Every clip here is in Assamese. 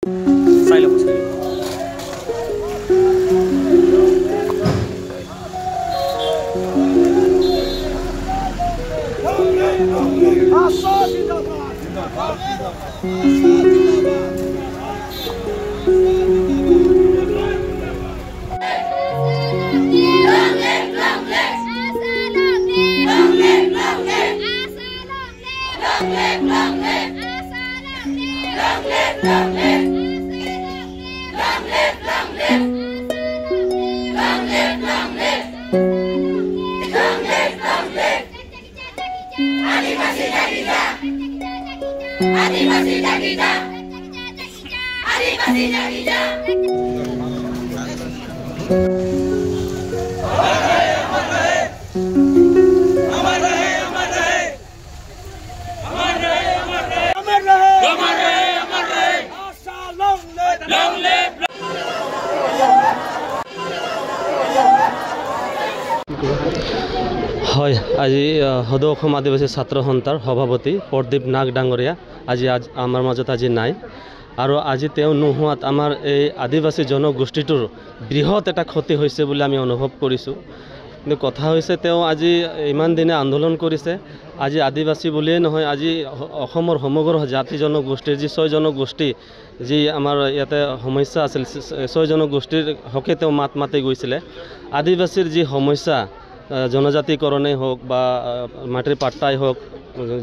চাই ল'ব হয় আজি সদৌ অসম আদিবাসী ছাত্ৰ সন্থাৰ সভাপতি প্ৰদীপ নাগ ডাঙৰীয়া আজি আমাৰ মাজত আজি নাই আৰু আজি তেওঁ নোহোৱাত আমাৰ এই আদিবাসী জনগোষ্ঠীটোৰ বৃহৎ এটা ক্ষতি হৈছে বুলি আমি অনুভৱ কৰিছোঁ। কিন্তু কথা হৈছে তেওঁ আজি ইমান দিনে আন্দোলন কৰিছে। আজি আদিবাসী বুলিয়ে নহয়, আজি অসমৰ সমগ্ৰ জাতি জনগোষ্ঠীৰ যি 6 জনগোষ্ঠী যি আমাৰ ইয়াতে সমস্যা আছিল 6 জনগোষ্ঠীৰ হকে তেওঁ মাত মাতি গৈছিলে। আদিবাসীৰ যি সমস্যা জনজাতিকৰণেই হওক বা মাটিৰ পাট্টাই হওক,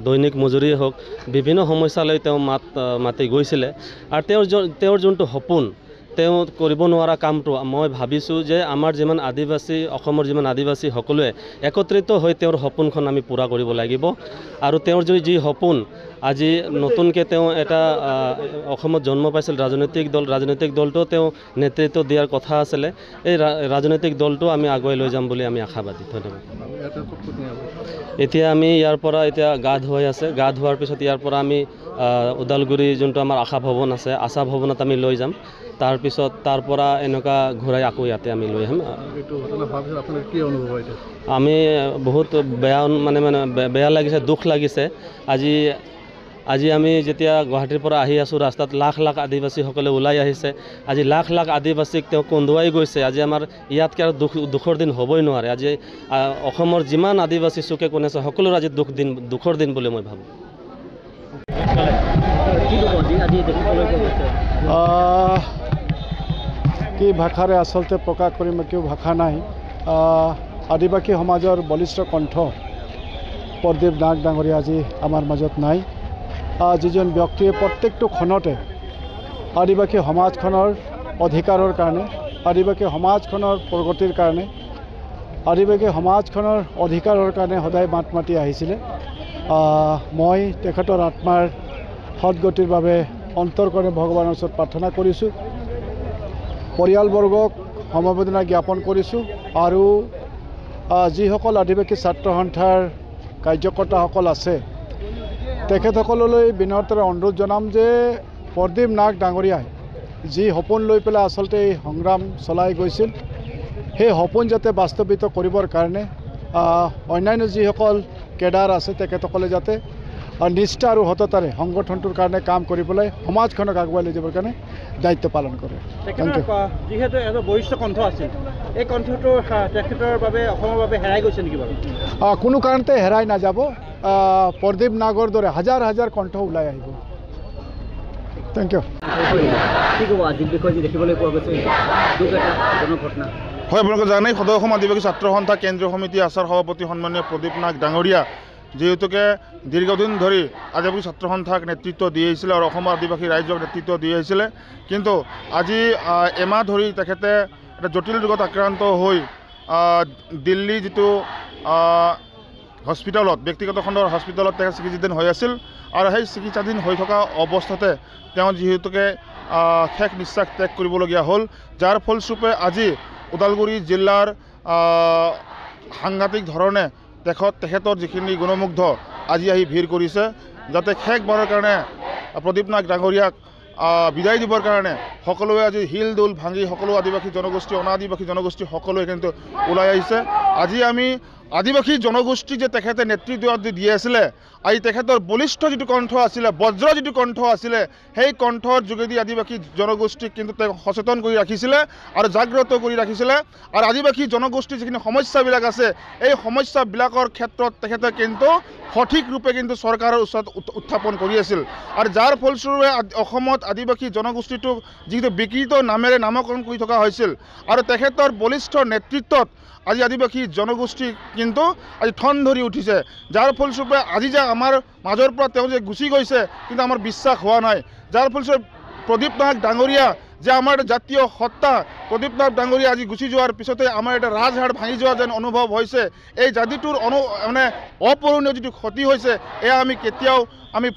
দৈনিক মজুৰিয়ে হওক, বিভিন্ন সমস্যালৈ তেওঁ মাতি গৈছিলে। আৰু তেওঁৰ যোনটো সপোন, তেওঁ কৰিব নোৱাৰা কামটো মই ভাবিছোঁ যে আমাৰ যিমান আদিবাসী, অসমৰ যিমান আদিবাসী সকলোৱে একত্ৰিত হৈ তেওঁৰ সপোনখন আমি পূৰা কৰিব লাগিব। আৰু তেওঁৰ যি সপোন, আজি নতুনকৈ তেওঁ এটা অসমত জন্ম পাইছিল ৰাজনৈতিক দলটো তেওঁ নেতৃত্ব দিয়াৰ কথা আছিলে। এই ৰাজনৈতিক দলটো আমি আগুৱাই লৈ যাম বুলি আমি আশাবাদী। ধন্যবাদ। এতিয়া আমি ইয়াৰ পৰা গা ধুৱাই আছে, গা ধোৱাৰ পিছত ইয়াৰ পৰা আমি ওদালগুৰি যোনটো আমাৰ আশা ভৱন আছে, আশা ভৱনত আমি লৈ যাম। তাৰপিছত তাৰ পৰা এনেকুৱা ঘূৰাই আকৌ ইয়াতে আমি লৈ আহিম। আমি বহুত বেয়া লাগিছে, দুখ লাগিছে। আজি আমি যেতিয়া গুৱাহাটীৰ পৰা আহি আছোঁ, ৰাস্তাত লাখ লাখ আদিবাসীসকলে ওলাই আহিছে। আজি লাখ লাখ আদিবাসীক তেওঁ কন্দুৱাই গৈছে। আজি আমাৰ ইয়াতকৈ আৰু দুখৰ দিন হ'বই নোৱাৰে। আজি অসমৰ যিমান আদিবাসী চুকে কোণে আছে সকলোৰে আজি দুখৰ দিন বুলি মই ভাবোঁ। কি ভাষাৰে আচলতে প্ৰকাশ কৰিম, কেউ ভাষা নাই। আদিবাসী সমাজৰ বলিষ্ঠ কণ্ঠ প্ৰদীপ নাগ ডাঙৰীয়া আজি আমাৰ মাজত নাই। যিজন ব্যক্তিয়ে প্ৰত্যেকটো ক্ষণতে আদিবাসী সমাজখনৰ অধিকাৰৰ কাৰণে, আদিবাসী সমাজখনৰ প্ৰগতিৰ কাৰণে, আদিবাসী সমাজখনৰ অধিকাৰৰ কাৰণে সদায় মাত মাতি আহিছিলে। মই তেখেতৰ আত্মাৰ সদগতিৰ বাবে অন্তৰকৰণে ভগৱানৰ ওচৰত প্ৰাৰ্থনা কৰিছোঁ। পৰিয়ালবৰ্গক সমবেদনা জ্ঞাপন কৰিছোঁ। আৰু যিসকল আদিবাসী ছাত্ৰ সন্থাৰ কাৰ্যকৰ্তাসকল আছে তেখেতসকললৈ বিনম্ৰতাৰে অনুৰোধ জনাম যে প্ৰদীপ নাগ ডাঙৰীয়াই যি সপোন লৈ পেলাই আচলতে এই সংগ্ৰাম চলাই গৈছিল, সেই সপোন যাতে বাস্তৱিত কৰিবৰ কাৰণে অন্যান্য যিসকল কেডাৰ আছে তেখেতসকলে যাতে নিষ্ঠা আৰু সততাৰে সংগঠনটোৰ কাৰণে কাম কৰিবলৈ সমাজখনক আগুৱাই লৈ যাবৰ কাৰণে দায়িত্ব পালন কৰে। যিহেতু এজন বৰিষ্ঠ কণ্ঠ আছিল, এই কণ্ঠটো তেখেতৰ বাবে অসমৰ বাবে হেৰাই গৈছে নেকি বাৰু? কোনো কাৰণতে হেৰাই নাযাব। প্ৰদীপ নাগৰ দৰে হাজাৰ হাজাৰ কণ্ঠ ওলাই আহিব। Thank you. কি ক'ব আজিৰ বিষয়ে যি দেখিবলৈ পোৱা গৈছে দুখ এটা জনঘটনা? হয়, আপোনালোকে জানেই সদৌ অসম আদিবাসী ছাত্ৰ সন্থা কেন্দ্ৰীয় সমিতি আচাৰ সভাপতি সন্মানীয় প্ৰদীপ নাগ ডাঙৰীয়া যিহেতুকে দীৰ্ঘদিন ধৰি আদিবাসী ছাত্ৰ সন্থাক নেতৃত্ব দি আহিছিলে আৰু অসমৰ আদিবাসী ৰাইজক নেতৃত্ব দি আহিছিলে। কিন্তু আজি এমাহ ধৰি তেখেতে এটা জটিল ৰোগত আক্ৰান্ত হৈ দিল্লী যিটো হস্পিটেলত, ব্যক্তিগত খণ্ডৰ হস্পিটেলত তেখেত চিকিৎসাধীন হৈ আছিল। আৰু সেই চিকিৎসাধীন হৈ থকা অৱস্থাতে তেওঁ যিহেতুকে শেষ নিশ্বাস ত্যাগ কৰিবলগীয়া হ'ল, যাৰ ফলস্বৰূপে আজি ওদালগুৰি জিলাৰ সাংঘাতিক ধৰণে তেখেতৰ যিখিনি গুণমুগ্ধ আজি আহি ভিৰ কৰিছে, যাতে শেষবাৰৰ কাৰণে প্ৰদীপ নাগ ডাঙৰীয়াক বিদায় দিবৰ কাৰণে সকলোৱে আজি হিল দোল ভাঙি সকলো আদিবাসী জনগোষ্ঠী অনাদিবাসী জনগোষ্ঠী সকলোৱে কিন্তু ওলাই আহিছে। আজি আমি আদিবাসী জনগোষ্ঠী যে তেখেতে নেতৃত্ব দি আছিলে, আজি তেখেতৰ বলিষ্ঠ যিটো কণ্ঠ আছিলে, বজ্ৰ যিটো কণ্ঠ আছিলে, সেই কণ্ঠৰ যোগেদি আদিবাসী জনগোষ্ঠীক কিন্তু তেওঁ সচেতন কৰি ৰাখিছিলে আৰু জাগ্ৰত কৰি ৰাখিছিলে। আৰু আদিবাসী জনগোষ্ঠীৰ যিখিনি সমস্যাবিলাক আছে, এই সমস্যাবিলাকৰ ক্ষেত্ৰত তেখেতে কিন্তু সঠিক ৰূপে কিন্তু চৰকাৰৰ ওচৰত উত্থাপন কৰি আছিল। আৰু যাৰ ফলস্বৰূপে অসমত আদিবাসী জনগোষ্ঠীটোক যিটো বিকৃত নামেৰে নামকৰণ কৰি থকা হৈছিল আৰু তেখেতৰ বলিষ্ঠ নেতৃত্বত আজি আদিবাসী জনগোষ্ঠী কিন্তু আজি ঠন ধৰি উঠিছে। যাৰ ফলস্বৰূপে আজি যে আমাৰ মাজৰ পৰা তেওঁ যে গুচি গৈছে কিন্তু আমাৰ বিশ্বাস হোৱা নাই। যাৰ ফলস্বৰূপে প্ৰদীপ নাথ ডাঙৰীয়া যে আমাৰ এটা জাতীয় সত্তা, প্ৰদীপ নাথ ডাঙৰীয়া আজি গুচি যোৱাৰ পিছতে আমাৰ এটা ৰাজহাড় ভাঙি যোৱা যেন অনুভৱ হৈছে। এই জাতিটোৰ মানে অপূৰণীয় যিটো ক্ষতি হৈছে, এয়া আমি কেতিয়াও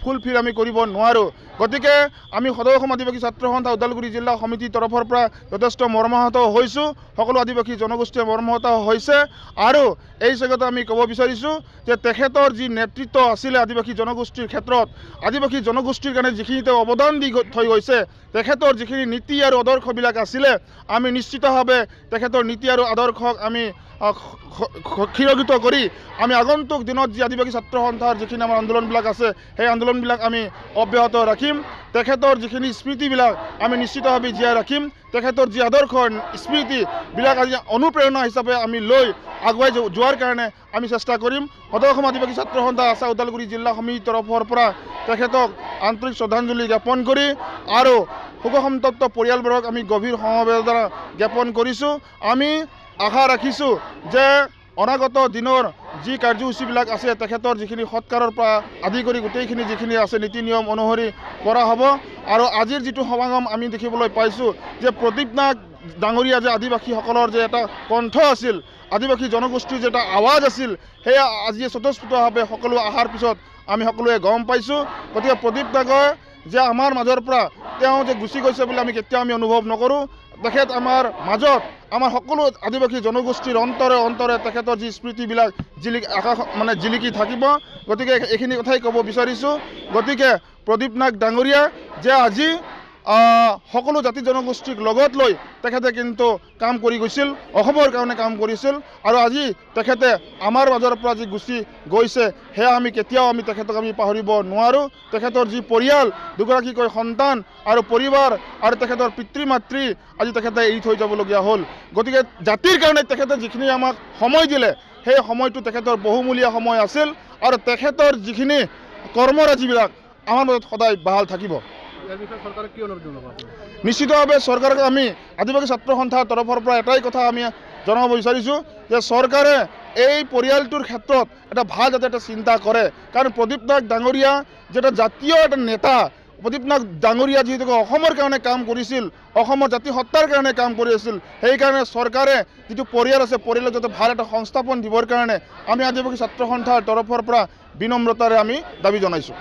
ফুলফিল আমি কৰিব নোৱাৰোঁ। গতিকে আমি সদৌ অসম আদিবাসী ছাত্ৰ সন্থা ওদালগুৰি জিলা সমিতিৰ তৰফৰ পৰা যথেষ্ট মৰ্মাহত হৈছোঁ, সকলো আদিবাসী জনগোষ্ঠীয়ে মৰ্মাহত হৈছে। আৰু এই জেগাতে আমি ক'ব বিচাৰিছোঁ যে তেখেতৰ যি নেতৃত্ব আছিলে আদিবাসী জনগোষ্ঠীৰ ক্ষেত্ৰত, আদিবাসী জনগোষ্ঠীৰ কাৰণে যিখিনি তেওঁ অৱদান দি থৈ গৈছে, তেখেতৰ যিখিনি নীতি আৰু আদৰ্শবিলাক আছিলে, আমি নিশ্চিতভাৱে তেখেতৰ নীতি আৰু আদৰ্শক আমি ক্ষীৰোগিত কৰি আমি আগন্তুক দিনত যি আদিবাসী ছাত্ৰ সন্থাৰ যিখিনি আমাৰ আন্দোলনবিলাক আছে, সেই আন্দোলনবিলাক আমি অব্যাহত ৰাখিম। তেখেতৰ যিখিনি স্মৃতিবিলাক আমি নিশ্চিতভাৱে জীয়াই ৰাখিম। তেখেতৰ যি আদৰ্শ স্মৃতিবিলাক আজি অনুপ্ৰেৰণা হিচাপে আমি লৈ আগুৱাই যোৱাৰ কাৰণে আমি চেষ্টা কৰিম। সদৌ অসম আদিবাসী ছাত্ৰ সন্থা আছা ওদালগুৰি জিলা সমিতিৰ তৰফৰ পৰা তেখেতক আন্তৰিক শ্ৰদ্ধাঞ্জলি জ্ঞাপন কৰি আৰু শোকসন্তপ্ত পৰিয়ালবোৰক আমি গভীৰ সমবেদনা জ্ঞাপন কৰিছোঁ। আমি আশা ৰাখিছোঁ যে অনাগত দিনৰ যি কাৰ্যসূচীবিলাক আছে, তেখেতৰ যিখিনি সৎকাৰৰ পৰা আদি কৰি গোটেইখিনি যিখিনি আছে নীতি নিয়ম অনুসৰি কৰা হ'ব। আৰু আজিৰ যিটো সমাগম আমি দেখিবলৈ পাইছোঁ যে প্ৰদীপ নাথ ডাঙৰীয়া যে আদিবাসীসকলৰ যে এটা কণ্ঠ আছিল, আদিবাসী জনগোষ্ঠীৰ যে এটা আৱাজ আছিল, সেয়া আজি স্বতঃস্ফূৰ্তভাৱে সকলো অহাৰ পিছত আমি সকলোৱে গম পাইছোঁ। গতিকে প্ৰদীপ নাথৰ যে আমাৰ মাজৰ পৰা তেওঁ যে গুচি গৈছে বুলি আমি কেতিয়াও অনুভৱ নকৰোঁ। তেখেত আমাৰ মাজত, আমাৰ সকলো আদিবাসী জনগোষ্ঠীৰ অন্তৰে অন্তৰে তেখেতৰ যি স্মৃতিবিলাক জিলিকি থাকিব। গতিকে এইখিনি কথাই ক'ব বিচাৰিছোঁ। গতিকে প্ৰদীপ নাথ ডাঙৰীয়া যে আজি সকলো জাতি জনগোষ্ঠীক লগত লৈ তেখেতে কিন্তু কাম কৰি গৈছিল, অসমৰ কাৰণে কাম কৰিছিল। আৰু আজি তেখেতে আমাৰ মাজৰ পৰা যি গুচি গৈছে, সেয়া আমি কেতিয়াও তেখেতক পাহৰিব নোৱাৰোঁ। তেখেতৰ যি পৰিয়াল, দুগৰাকীকৈ সন্তান আৰু পৰিবাৰ আৰু তেখেতৰ পিতৃ মাতৃ আজি তেখেতে এৰি থৈ যাবলগীয়া হ'ল। গতিকে জাতিৰ কাৰণে তেখেতে যিখিনি আমাক সময় দিলে, সেই সময়টো তেখেতৰ বহুমূলীয়া সময় আছিল। আৰু তেখেতৰ যিখিনি কৰ্মৰাজিবিলাক আমাৰ মাজত সদায় বাহাল থাকিব। নিশ্চিতভাৱে চৰকাৰক আমি আদিবাসী ছাত্ৰ সন্থাৰ তৰফৰ পৰা এটাই কথা আমি জনাব বিচাৰিছোঁ যে চৰকাৰে এই পৰিয়ালটোৰ ক্ষেত্ৰত এটা ভাল যাতে এটা চিন্তা কৰে। কাৰণ প্ৰদীপ নাথ ডাঙৰীয়া যে এটা জাতীয় এটা নেতা, প্ৰদীপ নাথ ডাঙৰীয়া যিহেতুকে অসমৰ কাৰণে কাম কৰিছিল, অসমৰ জাতি সত্তাৰ কাৰণে কাম কৰি আছিল, সেইকাৰণে চৰকাৰে যিটো পৰিয়াল আছে, পৰিয়ালক যাতে ভাল এটা সংস্থাপন দিবৰ কাৰণে আমি আদিবাসী ছাত্ৰ সন্থাৰ তৰফৰ পৰা বিনম্ৰতাৰে আমি দাবী জনাইছোঁ।